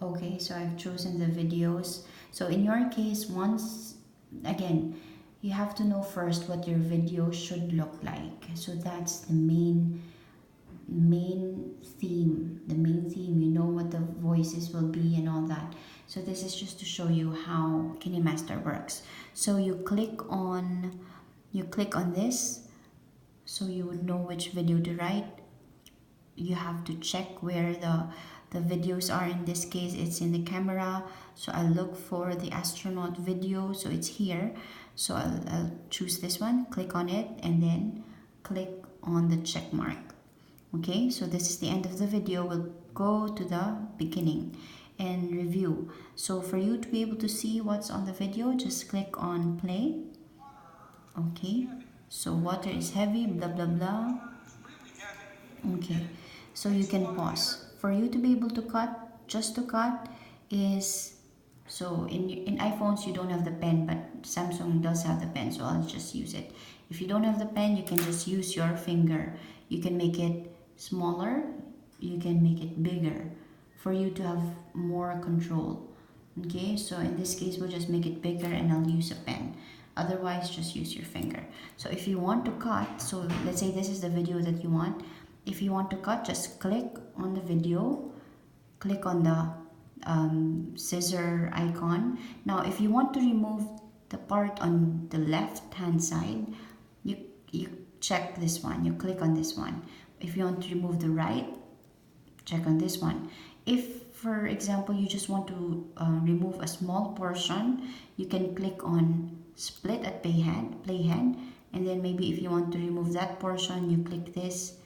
Okay, so I've chosen the videos. So in your case, once again, you have to know first what your video should look like. So that's the main theme. The main theme, you know what the voices will be and all that. So this is just to show you how KineMaster works. So you click on this, so you would know which video to write. You have to check where the videos are. In this case, it's in the camera, so I look for the astronaut video, so it's here. So I'll choose this one, click on it, and then click on the check mark. Okay, so this is the end of the video. We'll go to the beginning and review. So for you to be able to see what's on the video, just click on play. Okay, so water is heavy, blah blah blah. Okay, so you can pause. For you to be able to cut, just to cut is, so in iPhones you don't have the pen, but Samsung does have the pen, so I'll just use it. If you don't have the pen, you can just use your finger. You can make it smaller, you can make it bigger for you to have more control. Okay, so in this case we'll just make it bigger and I'll use a pen. Otherwise, just use your finger. So if you want to cut, so let's say this is the video that you want. If you want to cut, just click on the video, click on the scissor icon. Now if you want to remove the part on the left hand side, you check this one, you click on this one. If you want to remove the right, check on this one. If for example you just want to remove a small portion, you can click on split at playhead, and then maybe if you want to remove that portion, you click this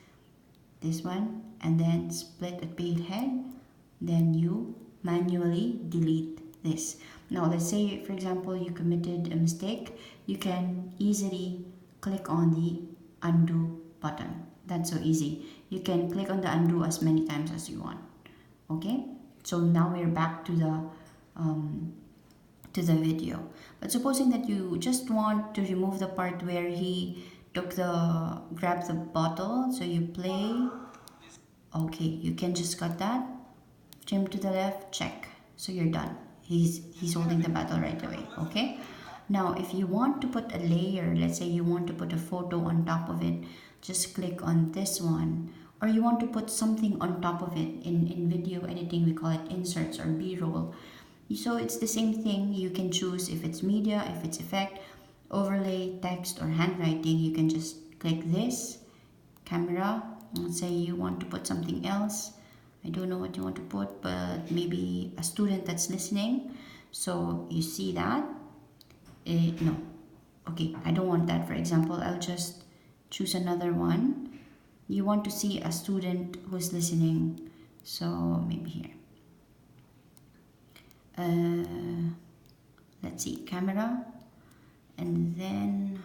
one, and then split at playhead, then you manually delete this. Now let's say for example you committed a mistake, you can easily click on the undo button. That's so easy. You can click on the undo as many times as you want. Okay, so now we're back to the video. But supposing that you just want to remove the part where he grabbed the bottle, so you play. Okay, you can just cut that, trim to the left, check, so you're done. He's holding the bottle right away. Okay, now if you want to put a layer, let's say you want to put a photo on top of it, just click on this one. Or you want to put something on top of it. In video editing we call it inserts or b-roll. So it's the same thing. You can choose if it's media, if it's effect, overlay, text, or handwriting. You can just click this, camera. Let's say you want to put something else. I don't know what you want to put, but maybe a student that's listening. So you see that. No. Okay, I don't want that, for example. I'll just choose another one. You want to see a student who's listening. So maybe here. Let's see, camera, and then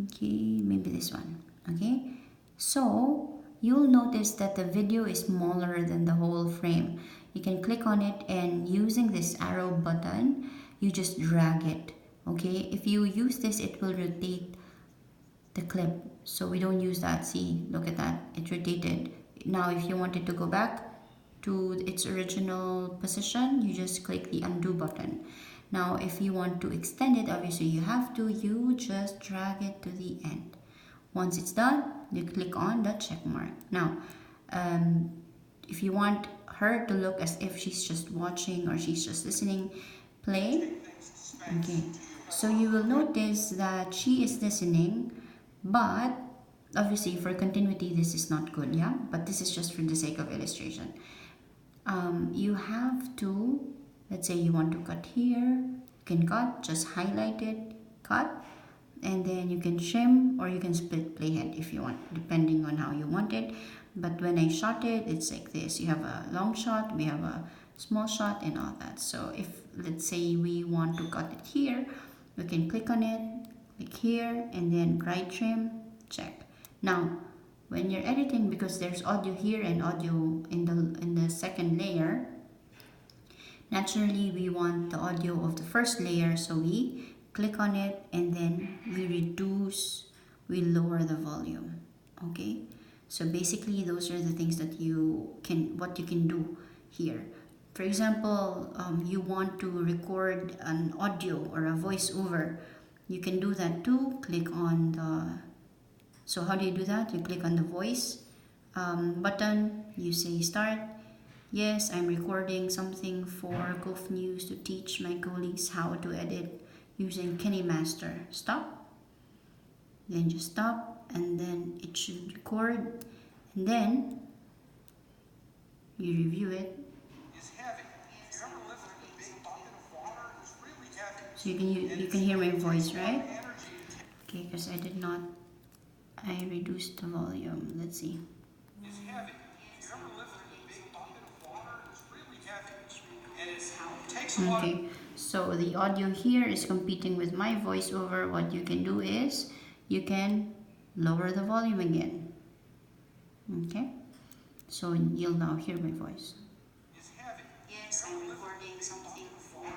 okay, maybe this one. Okay, so you'll notice that the video is smaller than the whole frame. You can click on it, and using this arrow button you just drag it. Okay, if you use this, it will rotate the clip, so we don't use that. See, look at that, it rotated. Now if you want it to go back to its original position, you just click the undo button. Now if you want to extend it, obviously you just drag it to the end. Once it's done, you click on the check mark. Now if you want her to look as if she's just watching or she's just listening, play. Okay, so you will notice that she is listening, but obviously for continuity this is not good, yeah, but this is just for the sake of illustration. You have to, let's say you want to cut here, you can cut, just highlight it, cut, and then you can trim or you can split playhead if you want, depending on how you want it. But when I shot it, it's like this. You have a long shot, we have a small shot, and all that. So if let's say we want to cut it here, we can click on it, click here, and then right trim, check. Now when you're editing, because there's audio here and audio in the second layer, naturally we want the audio of the first layer, so we click on it and then we lower the volume. Okay, So basically, those are the things that what you can do here. For example, you want to record an audio or a voiceover. You can do that too. Click on the. So how do you do that? You click on the voice button. You say start. Yes, I'm recording something for Gulf News to teach my colleagues how to edit using Kinemaster. Stop. Then just stop, and then it should record, and then you review it. So you can hear my voice, right? Okay, because I reduced the volume. Let's see. Okay, so the audio here is competing with my voiceover. What you can do is you can lower the volume again. Okay, so you'll now hear my voice. Yes, I'm recording something for.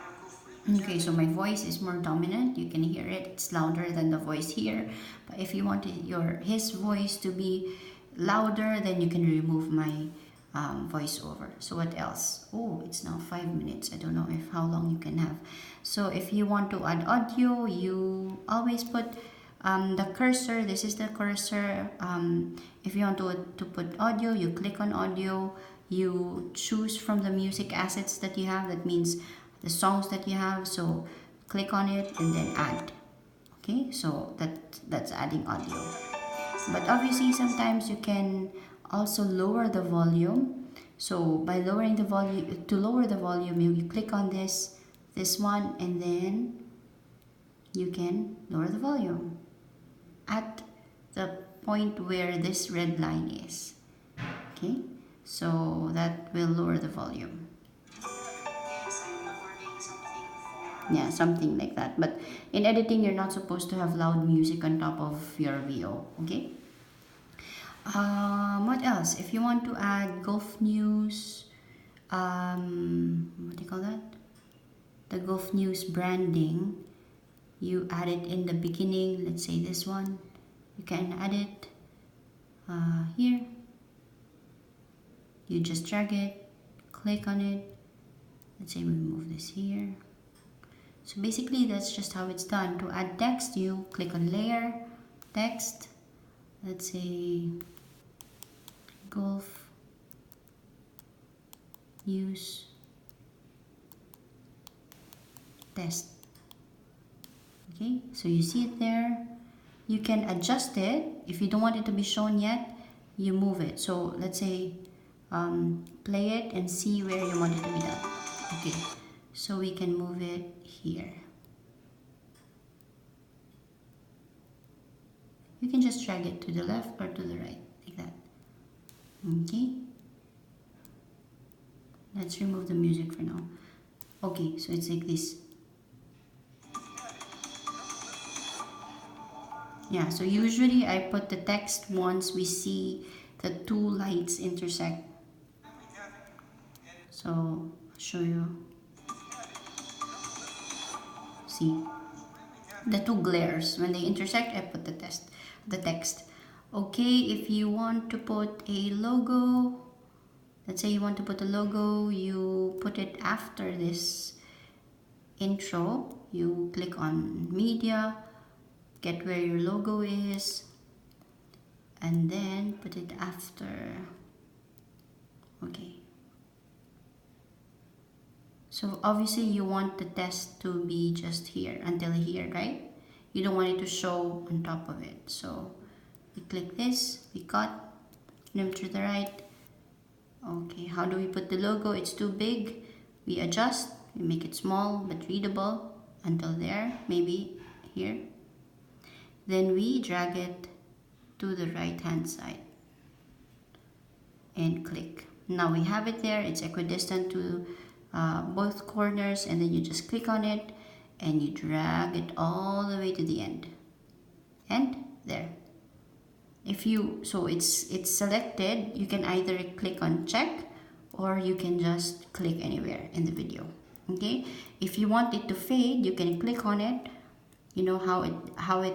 Okay, so my voice is more dominant. You can hear it. It's louder than the voice here. But if you want his voice to be louder, then you can remove my voiceover. So what else? Oh, it's now 5 minutes. I don't know how long you can have. So if you want to add audio, you always put the cursor. This is the cursor. If you want to put audio, you click on audio. You choose from the music assets that you have. That means the songs that you have. So click on it and then add. Okay, so that's adding audio. But obviously sometimes you can also lower the volume. So by lowering the volume, to lower the volume, you click on this one, and then you can lower the volume at the point where this red line is. Okay, so that will lower the volume. Yeah, something like that. But in editing, you're not supposed to have loud music on top of your VO. Okay. What else? If you want to add Gulf News, what do you call that? The Gulf News branding, you add it in the beginning. Let's say this one. You can add it here. You just drag it, click on it. Let's say we move this here. So basically, that's just how it's done. To add text, you click on layer, text. Let's say Gulf News test. Okay, so you see it there. You can adjust it. If you don't want it to be shown yet, you move it. So let's say play it and see where you want it to be done. Okay, so we can move it here. You can just drag it to the left or to the right, like that. Okay, let's remove the music for now. Okay, so it's like this. Yeah, so usually I put the text once we see the two lights intersect. So I'll show you. See, the two glares, when they intersect, I put the text. Okay, if you want to put a logo, let's say you want to put a logo, you put it after this intro. You click on media, get where your logo is, and then put it after. Okay. So obviously you want the text to be just here until here, right? You don't want it to show on top of it. So we click this, we cut, move to the right. Okay, how do we put the logo? It's too big. We adjust, we make it small but readable until there, maybe here. Then we drag it to the right hand side and click. Now we have it there. It's equidistant to both corners, and then you just click on it and you drag it all the way to the end, and there. So it's selected. You can either click on check or you can just click anywhere in the video. Okay, if you want it to fade, you can click on it you know how it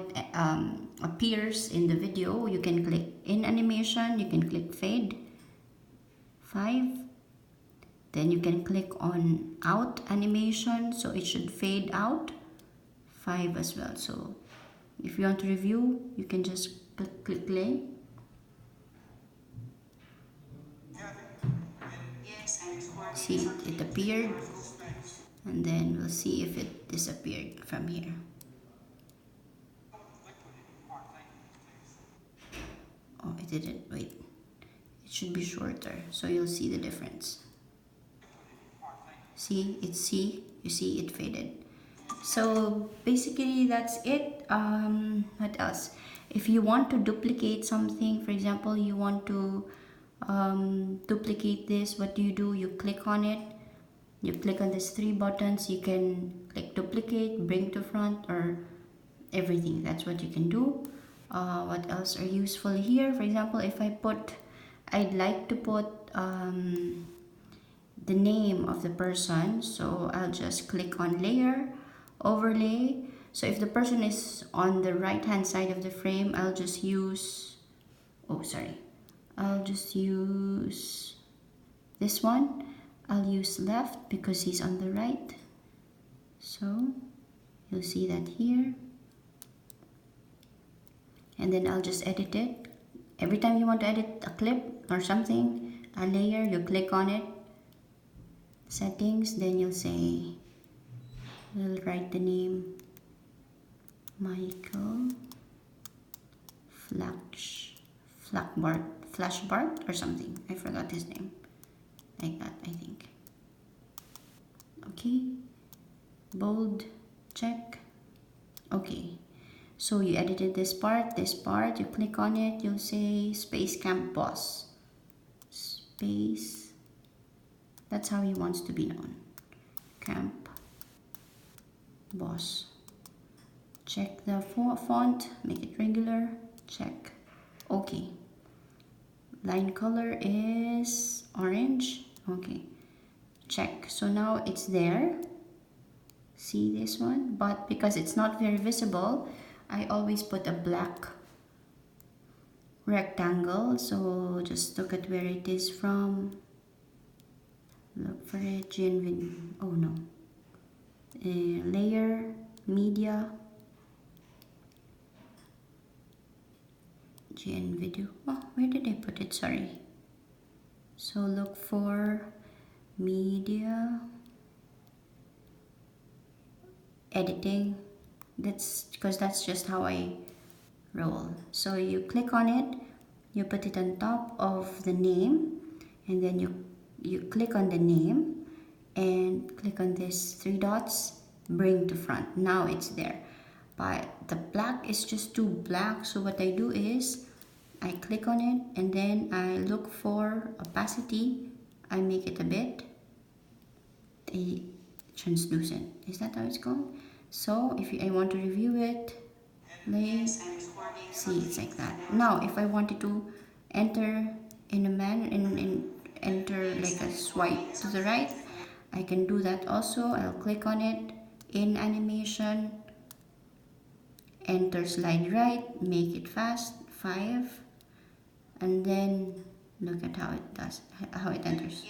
appears in the video. You can click in animation, you can click fade 5, then you can click on out animation, so it should fade out 5 as well. So if you want to review, you can just click play. See, it appeared, and then we'll see if it disappeared from here. Oh, it didn't. Wait, it should be shorter, so you'll see the difference. See, you see it faded. So basically that's it. What else? If you want to duplicate something, for example, you want to duplicate this, what do? You click on it, you click on these 3 buttons, you can click duplicate, bring to front, or everything. That's what you can do. What else are useful here? For example, if I'd like to put the name of the person, so I'll just click on layer, overlay. So if the person is on the right hand side of the frame, I'll just use this one. I'll use left because he's on the right, so you'll see that here. And then I'll just edit it. Every time you want to edit a clip or something, a layer, you click on it, settings, then you'll write the name Michael Flashbart or something. I forgot his name. Like that, I think. Okay, bold, check. Okay, so you edited this part, you click on it, you'll say Space Camp Boss. Space, that's how he wants to be known. Camp Boss. Check the font, make it regular, check. Okay. Line color is orange. Okay. Check. So now it's there. See this one? But because it's not very visible, I always put a black rectangle. So just look at where it is from. Look for it. Oh no. Layer, media, GN video. Oh, where did I put it? Sorry. So look for media, editing. That's because that's just how I roll. So you click on it, you put it on top of the name, and then you click on the name and click on this 3 dots, bring to front. Now it's there. But the black is just too black, so what I do is I click on it and then I look for opacity. I make it a bit translucent. Is that how it's called? So if I want to review it, play, see, it's like that. Now if I wanted to enter in a manner, enter like a swipe to the right, I can do that also. I'll click on it, in animation, enter slide right, make it fast, 5, and then look at how it does, how it enters.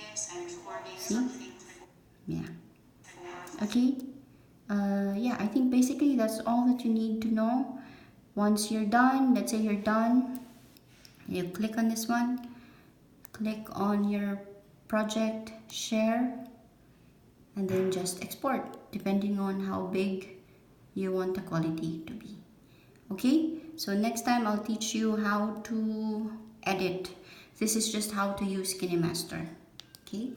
See? Yeah. Okay. Yeah, I think basically that's all that you need to know. Once you're done, let's say you're done, you click on this one, click on your project, share, and then just export depending on how big you want the quality to be. Okay, so next time I'll teach you how to edit. This is just how to use KineMaster. Okay.